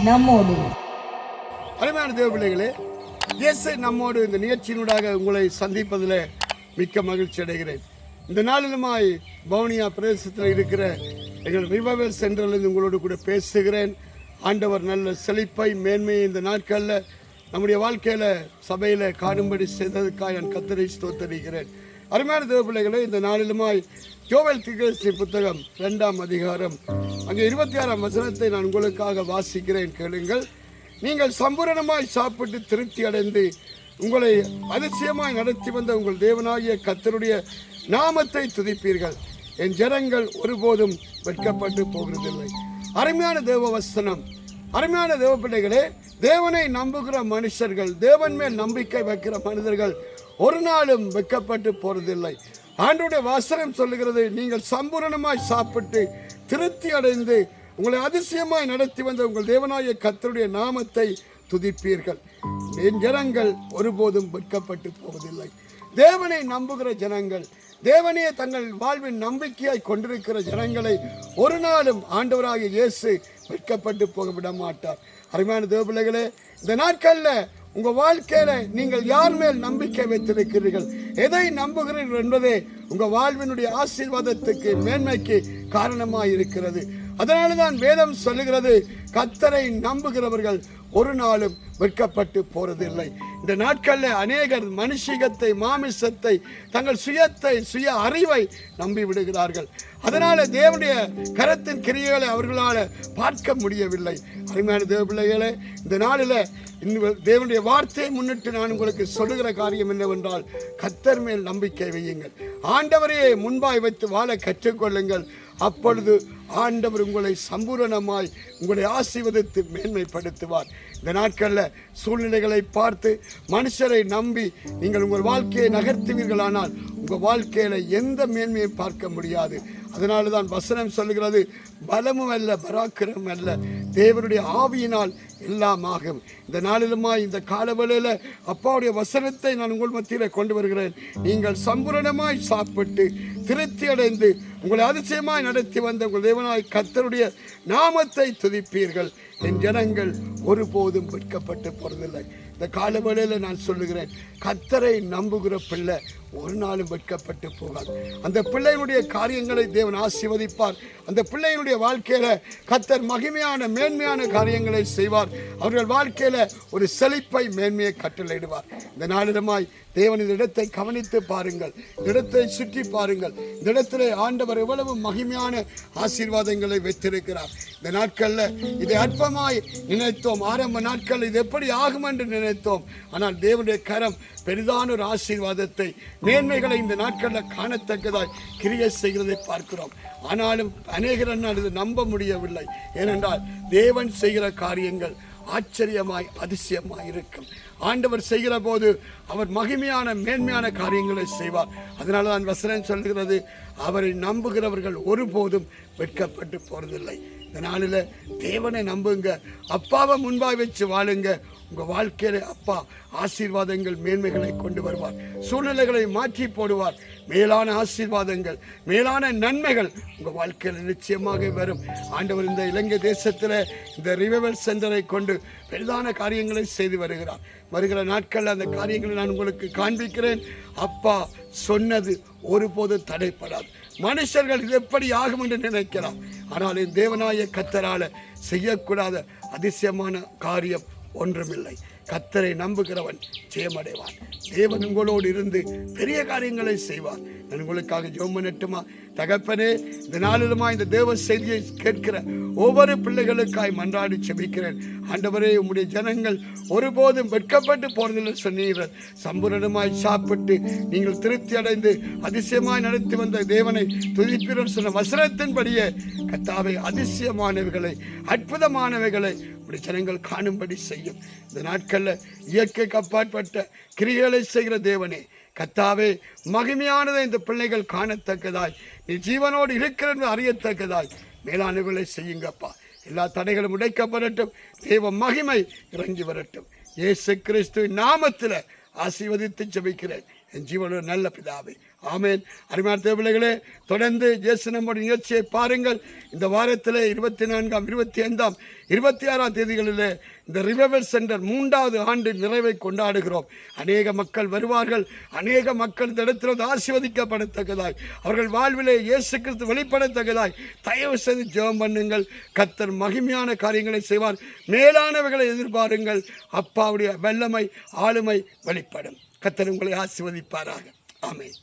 நம்மோடு. அருமையான தேவ பிள்ளைகளே, இயேசு நம்மோடு இந்த நிகழ்ச்சியினூடாக உங்களை சந்திப்பதில் மிக்க மகிழ்ச்சி அடைகிறேன். இந்த நாளிலுமாய் பவுனியா பிரதேசத்தில் இருக்கிற எங்கள் ரிவைவல் சென்டரிலிருந்து உங்களோடு கூட பேசுகிறேன். ஆண்டவர் நல்ல செழிப்பை மேன்மையை இந்த நாட்களில் நம்முடைய வாழ்க்கையில் சபையில் காணும்படி செய்ததுக்காக நான் கர்த்தரை ஸ்தோத்திரிக்கிறேன். அருமையான தேவ பிள்ளைகளே, இந்த நாளிலுமாய் யோவேல் தீர்க்கதரிசி புத்தகம் 2ஆம் அதிகாரம் அங்கே 26ஆம் வசனத்தை நான் உங்களுக்காக வாசிக்கிறேன், கேளுங்கள். நீங்கள் சம்பூரணமாய் சாப்பிட்டு திருப்தி அடைந்து உங்களை அதிசயமாய் நடத்தி வந்த உங்கள் தேவனாகிய கர்த்தருடைய நாமத்தை துதிப்பீர்கள். என் ஜனங்கள் ஒருபோதும் வெட்கப்பட்டு போகிறதில்லை. அருமையான தேவ வசனம். அருமையான தேவ பிள்ளைகளே, தேவனை நம்புகிற மனுஷர்கள், தேவன் மேல் நம்பிக்கை வைக்கிற மனிதர்கள் ஒரு நாளும் வெட்கப்பட்டு போறதில்லை. ஆண்டவருடைய வசனம் சொல்லுகிறது, நீங்கள் சம்பூரணமாய் சாப்பிட்டு திருப்தி அடைந்து உங்களை அதிசயமாய் நடத்தி வந்த உங்கள் தேவனாகிய கர்த்தருடைய நாமத்தை துதிப்பீர்கள். என் ஜனங்கள் ஒருபோதும் வெட்கப்பட்டு போவதில்லை. தேவனை நம்புகிற ஜனங்கள், தேவனையே தங்கள் வாழ்வின் நம்பிக்கையாய் கொண்டிருக்கிற ஜனங்களை ஒரு நாளும் ஆண்டவராகிய இயேசு வெட்கப்பட்டு போக விட மாட்டார். அருமையான தேவ பிள்ளைகளே, இந்த நாட்களில் உங்கள் வாழ்க்கையில நீங்கள் யார் மேல் நம்பிக்கை வைத்திருக்கிறீர்கள், எதை நம்புகிறீர்கள் என்பதே உங்கள் வாழ்வினுடைய ஆசீர்வாதத்துக்கு மேன்மைக்கு காரணமாக இருக்கிறது. அதனால தான் வேதம் சொல்லுகிறது, கர்த்தரை நம்புகிறவர்கள் ஒரு நாளும் வெட்கப்பட்டு போறதில்லை. இந்த நாட்களில் அநேகர் மனுஷிகத்தை, மாமிசத்தை, தங்கள் சுயத்தை, சுய அறிவை நம்பி விடுகிறார்கள். அதனால தேவனுடைய கரத்தின் கிரியைகளை அவர்களால் பார்க்க முடியவில்லை. அருமையான தேவ பிள்ளைகளே, இந்த நாளில் தேவனுடைய வார்த்தையை முன்னிட்டு நான் உங்களுக்கு சொல்லுகிற காரியம் என்னவென்றால், கர்த்தர் மேல் நம்பிக்கை வையுங்கள். ஆண்டவரையே முன்பாய் வைத்து வாழ கற்றுக்கொள்ளுங்கள். அப்பொழுது ஆண்டவர் உங்களை சம்பூரணமாய் உங்களை ஆசீர்வதித்து மேன்மைப்படுத்துவார். இந்த நாட்களில் சூழ்நிலைகளை பார்த்து மனுஷரை நம்பி நீங்கள் உங்கள் வாழ்க்கையை நகர்த்துவீர்களானால் உங்கள் வாழ்க்கையில் எந்த மேன்மையை பார்க்க முடியாது. அதனால தான் வசனம் சொல்லுகிறது, பலமும் அல்ல பராக்கிரமும் அல்ல, தேவனுடைய ஆவியினால் எல்லாம் ஆகும். இந்த நாளிலுமா இந்த காலவேளையில் அப்பாவுடைய வசனத்தை நான் உங்கள் மத்தியில் கொண்டு வருகிறேன். நீங்கள் சம்பூரணமாய் சாப்பிட்டு திருப்தி அடைந்து உங்களை அதிசயமாய் நடத்தி வந்த உங்கள் தேவனாய் கர்த்தருடைய நாமத்தை துதிப்பீர்கள். என் ஜனங்கள் ஒருபோதும் வெட்கப்பட்டு போறதில்லை. இந்த காலவேளையில் நான் சொல்லுகிறேன், கர்த்தரை நம்புகிற பிள்ளை ஒரு நாளும் வெட்கப்பட்டு போகாது. அந்த பிள்ளையினுடைய காரியங்களை தேவன் ஆசீர்வதிப்பார். அந்த பிள்ளையினுடைய வாழ்க்கையில கர்த்தர் மகிமையான மேன்மையான காரியங்களை செய்வார். அவர்கள் வாழ்க்கையில ஒரு செழிப்பை மேன்மையை கட்டளையிடுவார். இந்த நாளிடமாய் தேவன் இந்த இடத்தை கவனித்து பாருங்கள், இந்த இடத்தை சுற்றி பாருங்கள். இந்த இடத்துல ஆண்டவர் எவ்வளவு மகிமையான ஆசீர்வாதங்களை வைத்திருக்கிறார். இந்த நாட்களில் இதை அற்பமாய் நினைத்தோம். ஆரம்ப நாட்கள் இது எப்படி ஆகும் என்று நினைத்தோம். ஆனால் தேவனுடைய கரம் பெரிதான ஒரு ஆசீர்வாதத்தை, மேன்மைகளை இந்த நாட்களில் காணத்தக்கதாய் கிரியை செய்கிறதை பார்க்கிறோம். ஆனாலும் அநேகரால் இது நம்ப முடியவில்லை. ஏனென்றால் தேவன் செய்கிற காரியங்கள் ஆச்சரியமாய் அதிசயமாய் இருக்கும். ஆண்டவர் செய்கிற போது அவர் மகிமையான மேன்மையான காரியங்களை செய்வார். அதனால தான் வசனம் சொல்லுகிறது, அவரை நம்புகிறவர்கள் ஒருபோதும் வெட்கப்பட்டு போறதில்லை. இந்த நாளில் தேவனை நம்புங்க, அப்பாவை முன்பாய் வச்சு வாழுங்க. உங்கள் வாழ்க்கையில அப்பா ஆசீர்வாதங்கள் மேன்மைகளை கொண்டு வருவார். சூழ்நிலைகளை மாற்றி போடுவார். மேலான ஆசீர்வாதங்கள், மேலான நன்மைகள் உங்கள் வாழ்க்கையில் நிச்சயமாக வரும். ஆண்டவர் இந்த இலங்கை தேசத்தில் இந்த ரிவைவல் சென்டரை கொண்டு பெரிதான காரியங்களை செய்து வருகிறார். வருகிற நாட்களில் அந்த காரியங்களை நான் உங்களுக்கு காண்பிக்கிறேன். அப்பா சொன்னது ஒருபோது தடைப்படாது. மனுஷர்கள் இது எப்படி ஆகும் என்று நினைக்கலாம். ஆனால் என் தேவனாய கர்த்தரால செய்யக்கூடாத அதிசயமான காரியம் ஒன்றுமில்லை. கர்த்தரை நம்புகிறவன் ஜெயமடைவான். தேவன் உங்களோடு இருந்து பெரிய காரியங்களை செய்வார். நான் உங்களுக்காக ஜெபம் பண்ணட்டுமா? தகப்பனே, இந்த நாளிலுமா இந்த தேவ செய்தியை கேட்கிற ஒவ்வொரு பிள்ளைகளுக்காய் மன்றாடி செபிக்கிறேன். ஆண்டவரே, உம்முடைய ஜனங்கள் ஒருபோதும் வெட்கப்பட்டு போறதில்லை சொன்னீர்கள். சம்பூரணமாய் சாப்பிட்டு நீங்கள் திருப்தி அடைந்து அதிசயமாய் நடத்தி வந்த தேவனை துதிப்பீர்கள் சொன்ன வசனத்தின்படியே கர்த்தாவே அதிசயமானவைகளை, அற்புதமானவைகளை உடைய ஜனங்கள் காணும்படி செய்யும். இந்த நாட்களில் இயற்கைக்கு அப்பாற்பட்ட கிரியைகளை செய்கிற தேவனே, கர்த்தாவே மகிமையானதை இந்த பிள்ளைகள் காணத்தக்கதாய், நீ ஜீவனோடு இருக்கிற அறியத்தக்கதாய் மேலானவர்களை செய்யுங்கப்பா. எல்லா தடைகளும் உடைக்கப்படட்டும். தேவ மகிமை இறங்கி வரட்டும். இயேசு கிறிஸ்துவின் நாமத்தில் ஆசீர்வதித்து ஜெபிக்கிறேன் என் ஜீவனோட நல்ல பிதாவே. ஆமேன். அருமையான தேவபிள்ளைகளே, தொடர்ந்து இயேசு நம்முடைய நிகழ்ச்சியை பாருங்கள். இந்த வாரத்தில் 24ஆம் 25ஆம் 26ஆம் தேதிகளிலே இந்த ரிவைவல் சென்டர் 3வது ஆண்டு நிறைவை கொண்டாடுகிறோம். அநேக மக்கள் வருவார்கள். அநேக மக்கள் இந்த இடத்தில் ஆசீர்வதிக்கப்படத்தக்கதாய், அவர்கள் வாழ்விலே இயேசு கிறிஸ்து வெளிப்படத்தக்கதாய் தயவு செய்து ஜெபம் பண்ணுங்கள். கர்த்தர் மகிமையான காரியங்களை செய்வார். மேலானவைகளை எதிர்பாருங்கள். அப்பாவுடைய வல்லமை ஆளுமை வெளிப்படும். கர்த்தர் உங்களை ஆசீர்வதிப்பாராக. ஆமென்.